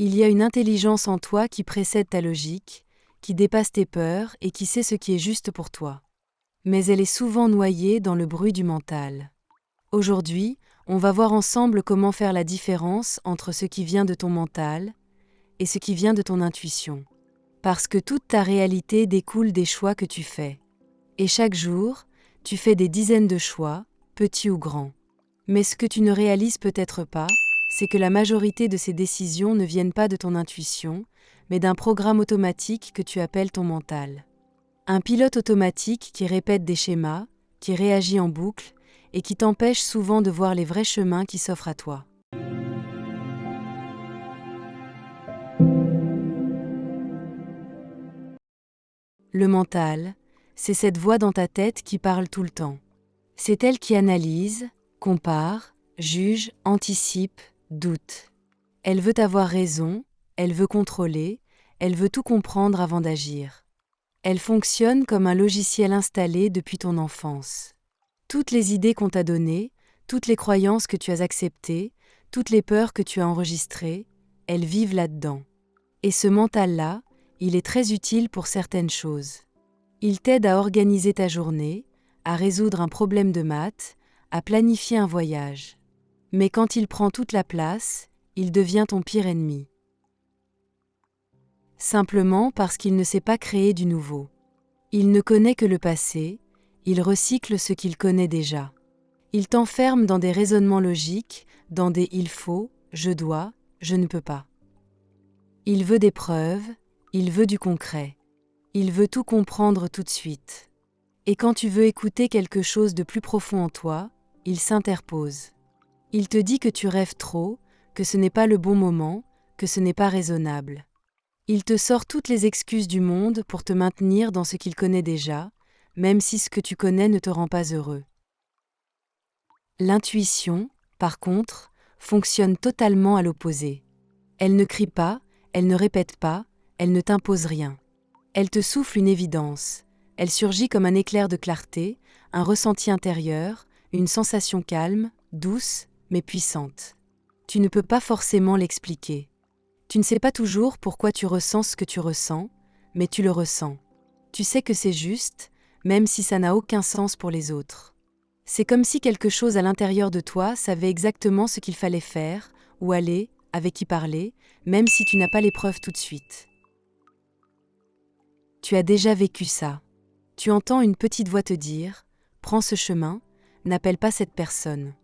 Il y a une intelligence en toi qui précède ta logique, qui dépasse tes peurs et qui sait ce qui est juste pour toi. Mais elle est souvent noyée dans le bruit du mental. Aujourd'hui, on va voir ensemble comment faire la différence entre ce qui vient de ton mental et ce qui vient de ton intuition. Parce que toute ta réalité découle des choix que tu fais. Et chaque jour, tu fais des dizaines de choix, petits ou grands. Mais ce que tu ne réalises peut-être pas, c'est que la majorité de ces décisions ne viennent pas de ton intuition, mais d'un programme automatique que tu appelles ton mental. Un pilote automatique qui répète des schémas, qui réagit en boucle, et qui t'empêche souvent de voir les vrais chemins qui s'offrent à toi. Le mental, c'est cette voix dans ta tête qui parle tout le temps. C'est elle qui analyse, compare, juge, anticipe, doute. Elle veut avoir raison, elle veut contrôler, elle veut tout comprendre avant d'agir. Elle fonctionne comme un logiciel installé depuis ton enfance. Toutes les idées qu'on t'a données, toutes les croyances que tu as acceptées, toutes les peurs que tu as enregistrées, elles vivent là-dedans. Et ce mental-là, il est très utile pour certaines choses. Il t'aide à organiser ta journée, à résoudre un problème de maths, à planifier un voyage. Mais quand il prend toute la place, il devient ton pire ennemi. Simplement parce qu'il ne sait pas créer du nouveau. Il ne connaît que le passé, il recycle ce qu'il connaît déjà. Il t'enferme dans des raisonnements logiques, dans des « il faut »,« je dois »,« je ne peux pas ». Il veut des preuves, il veut du concret. Il veut tout comprendre tout de suite. Et quand tu veux écouter quelque chose de plus profond en toi, il s'interpose. Il te dit que tu rêves trop, que ce n'est pas le bon moment, que ce n'est pas raisonnable. Il te sort toutes les excuses du monde pour te maintenir dans ce qu'il connaît déjà, même si ce que tu connais ne te rend pas heureux. L'intuition, par contre, fonctionne totalement à l'opposé. Elle ne crie pas, elle ne répète pas, elle ne t'impose rien. Elle te souffle une évidence. Elle surgit comme un éclair de clarté, un ressenti intérieur, une sensation calme, douce, mais puissante. Tu ne peux pas forcément l'expliquer. Tu ne sais pas toujours pourquoi tu ressens ce que tu ressens, mais tu le ressens. Tu sais que c'est juste, même si ça n'a aucun sens pour les autres. C'est comme si quelque chose à l'intérieur de toi savait exactement ce qu'il fallait faire, où aller, avec qui parler, même si tu n'as pas les preuves tout de suite. Tu as déjà vécu ça. Tu entends une petite voix te dire « Prends ce chemin, n'appelle pas cette personne.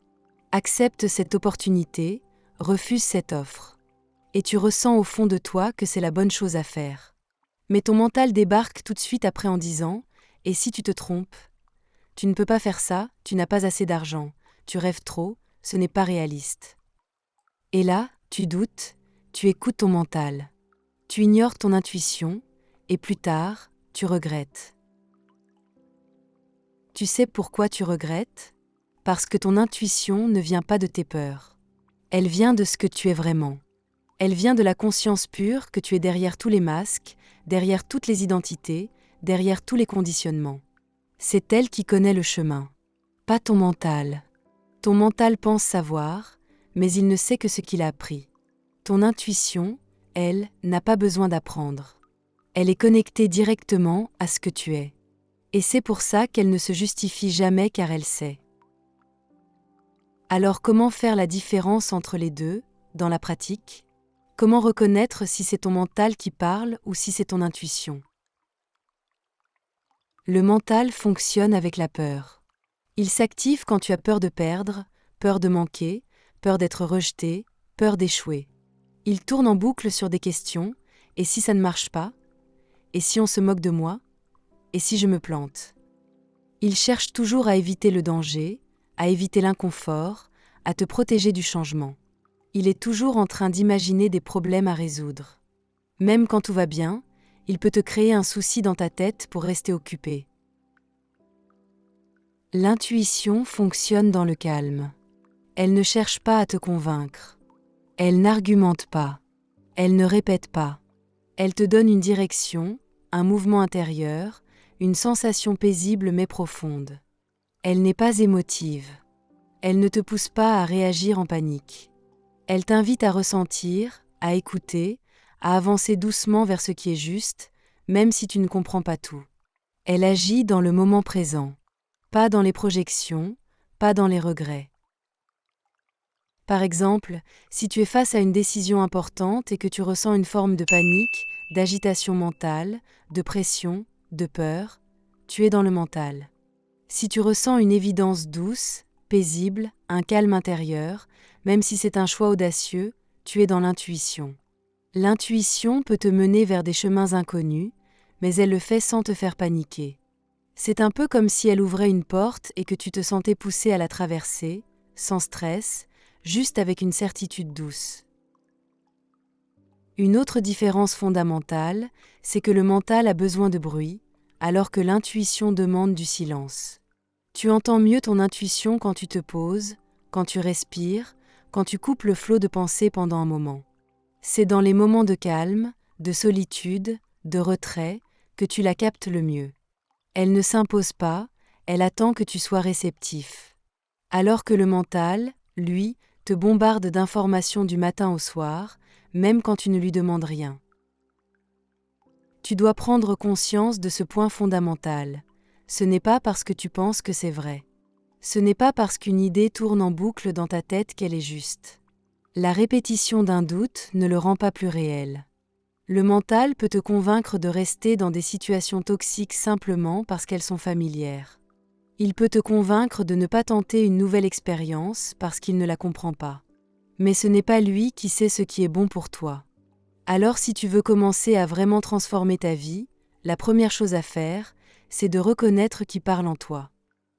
Accepte cette opportunité, refuse cette offre. » Et tu ressens au fond de toi que c'est la bonne chose à faire. Mais ton mental débarque tout de suite après en disant « Et si tu te trompes ? Tu ne peux pas faire ça, tu n'as pas assez d'argent, tu rêves trop, ce n'est pas réaliste. » Et là, tu doutes, tu écoutes ton mental. Tu ignores ton intuition, et plus tard, tu regrettes. Tu sais pourquoi tu regrettes ? Parce que ton intuition ne vient pas de tes peurs. Elle vient de ce que tu es vraiment. Elle vient de la conscience pure que tu es derrière tous les masques, derrière toutes les identités, derrière tous les conditionnements. C'est elle qui connaît le chemin, pas ton mental. Ton mental pense savoir, mais il ne sait que ce qu'il a appris. Ton intuition, elle, n'a pas besoin d'apprendre. Elle est connectée directement à ce que tu es. Et c'est pour ça qu'elle ne se justifie jamais car elle sait. Alors comment faire la différence entre les deux, dans la pratique ? Comment reconnaître si c'est ton mental qui parle ou si c'est ton intuition ? Le mental fonctionne avec la peur. Il s'active quand tu as peur de perdre, peur de manquer, peur d'être rejeté, peur d'échouer. Il tourne en boucle sur des questions « et si ça ne marche pas ? Et si on se moque de moi ? Et si je me plante ?» Il cherche toujours à éviter le danger, à éviter l'inconfort, à te protéger du changement. Il est toujours en train d'imaginer des problèmes à résoudre. Même quand tout va bien, il peut te créer un souci dans ta tête pour rester occupé. L'intuition fonctionne dans le calme. Elle ne cherche pas à te convaincre. Elle n'argumente pas. Elle ne répète pas. Elle te donne une direction, un mouvement intérieur, une sensation paisible mais profonde. Elle n'est pas émotive. Elle ne te pousse pas à réagir en panique. Elle t'invite à ressentir, à écouter, à avancer doucement vers ce qui est juste, même si tu ne comprends pas tout. Elle agit dans le moment présent, pas dans les projections, pas dans les regrets. Par exemple, si tu es face à une décision importante et que tu ressens une forme de panique, d'agitation mentale, de pression, de peur, tu es dans le mental. Si tu ressens une évidence douce, paisible, un calme intérieur, même si c'est un choix audacieux, tu es dans l'intuition. L'intuition peut te mener vers des chemins inconnus, mais elle le fait sans te faire paniquer. C'est un peu comme si elle ouvrait une porte et que tu te sentais poussé à la traverser, sans stress, juste avec une certitude douce. Une autre différence fondamentale, c'est que le mental a besoin de bruit, alors que l'intuition demande du silence. Tu entends mieux ton intuition quand tu te poses, quand tu respires, quand tu coupes le flot de pensées pendant un moment. C'est dans les moments de calme, de solitude, de retrait, que tu la captes le mieux. Elle ne s'impose pas, elle attend que tu sois réceptif. Alors que le mental, lui, te bombarde d'informations du matin au soir, même quand tu ne lui demandes rien. Tu dois prendre conscience de ce point fondamental. Ce n'est pas parce que tu penses que c'est vrai. Ce n'est pas parce qu'une idée tourne en boucle dans ta tête qu'elle est juste. La répétition d'un doute ne le rend pas plus réel. Le mental peut te convaincre de rester dans des situations toxiques simplement parce qu'elles sont familières. Il peut te convaincre de ne pas tenter une nouvelle expérience parce qu'il ne la comprend pas. Mais ce n'est pas lui qui sait ce qui est bon pour toi. Alors si tu veux commencer à vraiment transformer ta vie, la première chose à faire, c'est de reconnaître qui parle en toi.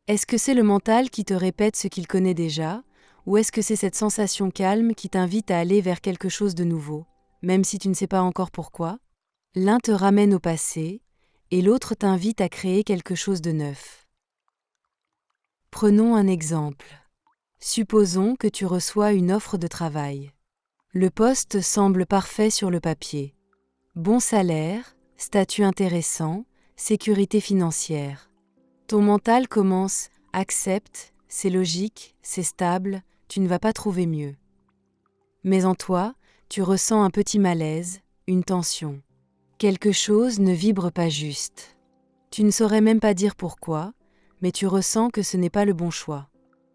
Est-ce que c'est le mental qui te répète ce qu'il connaît déjà, ou est-ce que c'est cette sensation calme qui t'invite à aller vers quelque chose de nouveau, même si tu ne sais pas encore pourquoi? L'un te ramène au passé, et l'autre t'invite à créer quelque chose de neuf. Prenons un exemple. Supposons que tu reçois une offre de travail. Le poste semble parfait sur le papier. Bon salaire, statut intéressant, sécurité financière. Ton mental commence « accepte, c'est logique, c'est stable, tu ne vas pas trouver mieux ». Mais en toi, tu ressens un petit malaise, une tension. Quelque chose ne vibre pas juste. Tu ne saurais même pas dire pourquoi, mais tu ressens que ce n'est pas le bon choix.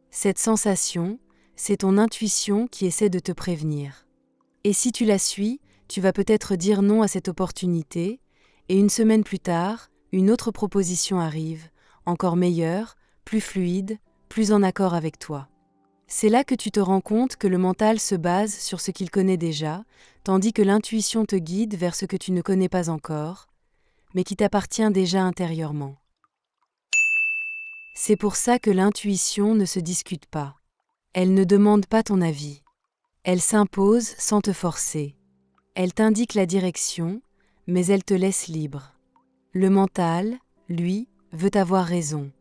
Cette sensation, c'est ton intuition qui essaie de te prévenir. Et si tu la suis, tu vas peut-être dire non à cette opportunité, et une semaine plus tard, une autre proposition arrive, encore meilleure, plus fluide, plus en accord avec toi. C'est là que tu te rends compte que le mental se base sur ce qu'il connaît déjà, tandis que l'intuition te guide vers ce que tu ne connais pas encore, mais qui t'appartient déjà intérieurement. C'est pour ça que l'intuition ne se discute pas. Elle ne demande pas ton avis. Elle s'impose sans te forcer. Elle t'indique la direction, mais elle te laisse libre. Le mental, lui, veut avoir raison.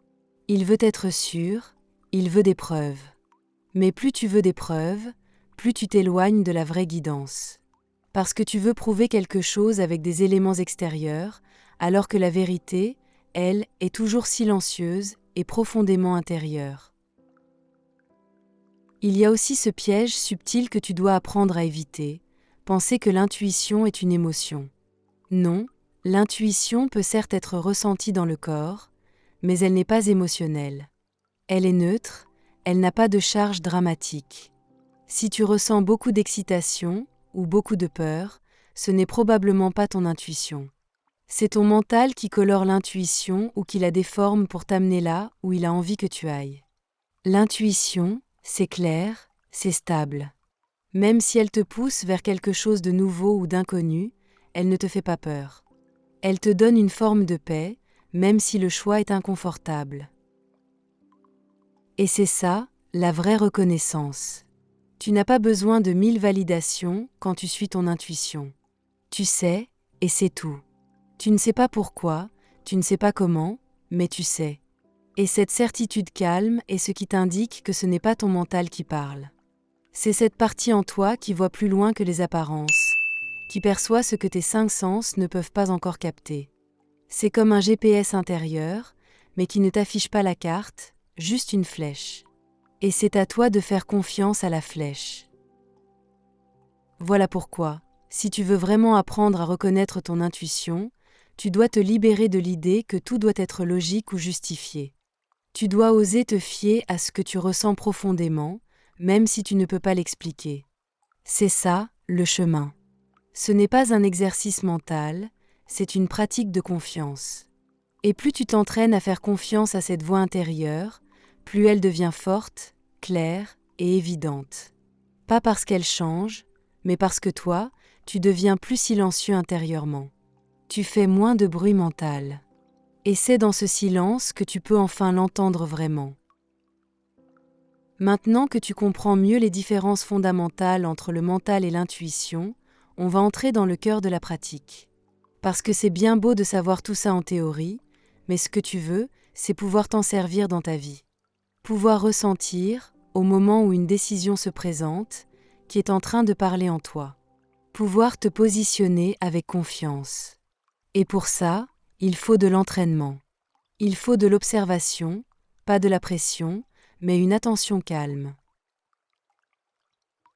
Il veut être sûr, il veut des preuves. Mais plus tu veux des preuves, plus tu t'éloignes de la vraie guidance. Parce que tu veux prouver quelque chose avec des éléments extérieurs, alors que la vérité, elle, est toujours silencieuse et profondément intérieure. Il y a aussi ce piège subtil que tu dois apprendre à éviter, penser que l'intuition est une émotion. Non, l'intuition peut certes être ressentie dans le corps, mais elle n'est pas émotionnelle. Elle est neutre, elle n'a pas de charge dramatique. Si tu ressens beaucoup d'excitation ou beaucoup de peur, ce n'est probablement pas ton intuition. C'est ton mental qui colore l'intuition ou qui la déforme pour t'amener là où il a envie que tu ailles. L'intuition, c'est clair, c'est stable. Même si elle te pousse vers quelque chose de nouveau ou d'inconnu, elle ne te fait pas peur. Elle te donne une forme de paix, même si le choix est inconfortable. Et c'est ça, la vraie reconnaissance. Tu n'as pas besoin de 1000 validations quand tu suis ton intuition. Tu sais, et c'est tout. Tu ne sais pas pourquoi, tu ne sais pas comment, mais tu sais. Et cette certitude calme est ce qui t'indique que ce n'est pas ton mental qui parle. C'est cette partie en toi qui voit plus loin que les apparences, qui perçoit ce que tes 5 sens ne peuvent pas encore capter. C'est comme un GPS intérieur, mais qui ne t'affiche pas la carte, juste une flèche. Et c'est à toi de faire confiance à la flèche. Voilà pourquoi, si tu veux vraiment apprendre à reconnaître ton intuition, tu dois te libérer de l'idée que tout doit être logique ou justifié. Tu dois oser te fier à ce que tu ressens profondément, même si tu ne peux pas l'expliquer. C'est ça, le chemin. Ce n'est pas un exercice mental, c'est une pratique de confiance. Et plus tu t'entraînes à faire confiance à cette voix intérieure, plus elle devient forte, claire et évidente. Pas parce qu'elle change, mais parce que toi, tu deviens plus silencieux intérieurement. Tu fais moins de bruit mental. Et c'est dans ce silence que tu peux enfin l'entendre vraiment. Maintenant que tu comprends mieux les différences fondamentales entre le mental et l'intuition, on va entrer dans le cœur de la pratique. Parce que c'est bien beau de savoir tout ça en théorie, mais ce que tu veux, c'est pouvoir t'en servir dans ta vie. Pouvoir ressentir, au moment où une décision se présente, qui est en train de parler en toi. Pouvoir te positionner avec confiance. Et pour ça, il faut de l'entraînement. Il faut de l'observation, pas de la pression, mais une attention calme.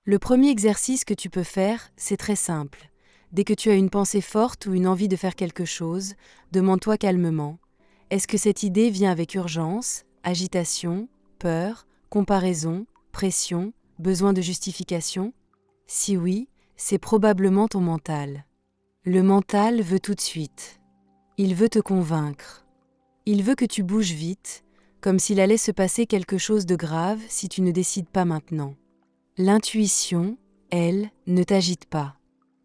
Le premier exercice que tu peux faire, c'est très simple. Dès que tu as une pensée forte ou une envie de faire quelque chose, demande-toi calmement: est-ce que cette idée vient avec urgence, agitation, peur, comparaison, pression, besoin de justification? Si oui, c'est probablement ton mental. Le mental veut tout de suite. Il veut te convaincre. Il veut que tu bouges vite, comme s'il allait se passer quelque chose de grave si tu ne décides pas maintenant. L'intuition, elle, ne t'agite pas.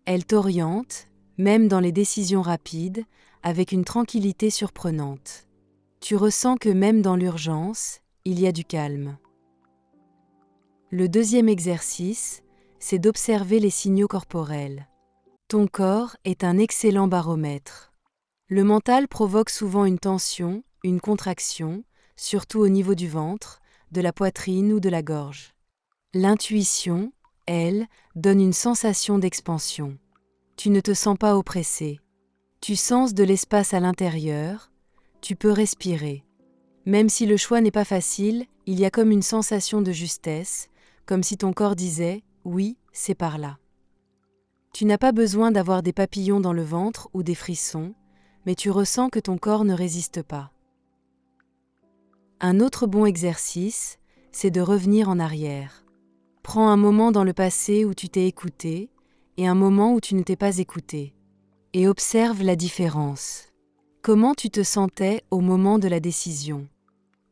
Elle t'oriente, même dans les décisions rapides, avec une tranquillité surprenante. Tu ressens que même dans l'urgence, il y a du calme. Le deuxième exercice, c'est d'observer les signaux corporels. Ton corps est un excellent baromètre. Le mental provoque souvent une tension, une contraction, surtout au niveau du ventre, de la poitrine ou de la gorge. L'intuition, elle, donne une sensation d'expansion. Tu ne te sens pas oppressé. Tu sens de l'espace à l'intérieur, tu peux respirer. Même si le choix n'est pas facile, il y a comme une sensation de justesse, comme si ton corps disait « oui, c'est par là ». Tu n'as pas besoin d'avoir des papillons dans le ventre ou des frissons, mais tu ressens que ton corps ne résiste pas. Un autre bon exercice, c'est de revenir en arrière. Prends un moment dans le passé où tu t'es écouté et un moment où tu ne t'es pas écouté. Et observe la différence. Comment tu te sentais au moment de la décision?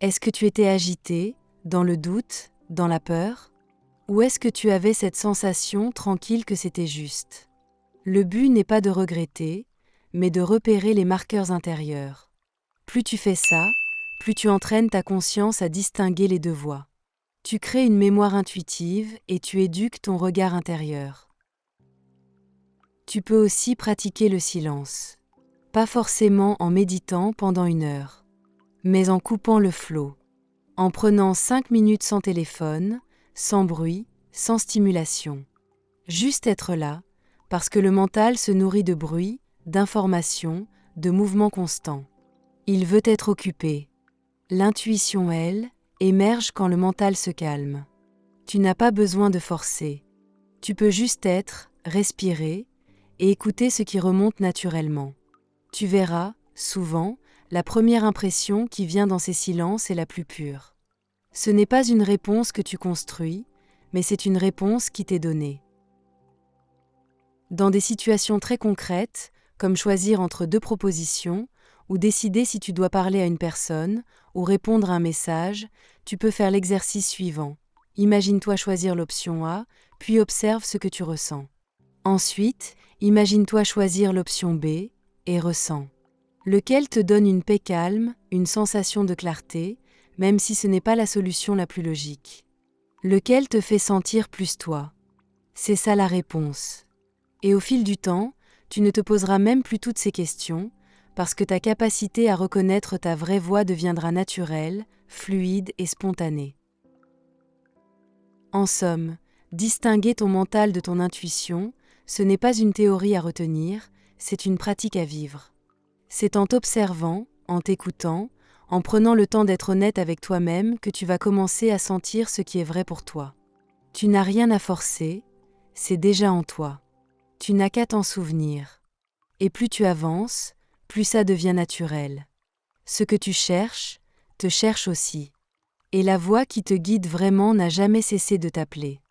Est-ce que tu étais agité, dans le doute, dans la peur? Ou est-ce que tu avais cette sensation tranquille que c'était juste? Le but n'est pas de regretter, mais de repérer les marqueurs intérieurs. Plus tu fais ça, plus tu entraînes ta conscience à distinguer les deux voix. Tu crées une mémoire intuitive et tu éduques ton regard intérieur. Tu peux aussi pratiquer le silence. Pas forcément en méditant pendant 1 heure, mais en coupant le flot. En prenant 5 minutes sans téléphone, sans bruit, sans stimulation. Juste être là, parce que le mental se nourrit de bruit, d'informations, de mouvements constants. Il veut être occupé. L'intuition, elle, émerge quand le mental se calme. Tu n'as pas besoin de forcer. Tu peux juste être, respirer, et écouter ce qui remonte naturellement. Tu verras, souvent, la première impression qui vient dans ces silences est la plus pure. Ce n'est pas une réponse que tu construis, mais c'est une réponse qui t'est donnée. Dans des situations très concrètes, comme choisir entre 2 propositions, ou décider si tu dois parler à une personne, ou répondre à un message, tu peux faire l'exercice suivant. Imagine-toi choisir l'option A, puis observe ce que tu ressens. Ensuite, imagine-toi choisir l'option B, et ressens. Lequel te donne une paix calme, une sensation de clarté, même si ce n'est pas la solution la plus logique. Lequel te fait sentir plus toi? C'est ça la réponse. Et au fil du temps, tu ne te poseras même plus toutes ces questions, parce que ta capacité à reconnaître ta vraie voix deviendra naturelle, fluide et spontanée. En somme, distinguer ton mental de ton intuition, ce n'est pas une théorie à retenir, c'est une pratique à vivre. C'est en t'observant, en t'écoutant, en prenant le temps d'être honnête avec toi-même que tu vas commencer à sentir ce qui est vrai pour toi. Tu n'as rien à forcer, c'est déjà en toi. Tu n'as qu'à t'en souvenir. Et plus tu avances, plus ça devient naturel. Ce que tu cherches, te cherche aussi. Et la voix qui te guide vraiment n'a jamais cessé de t'appeler.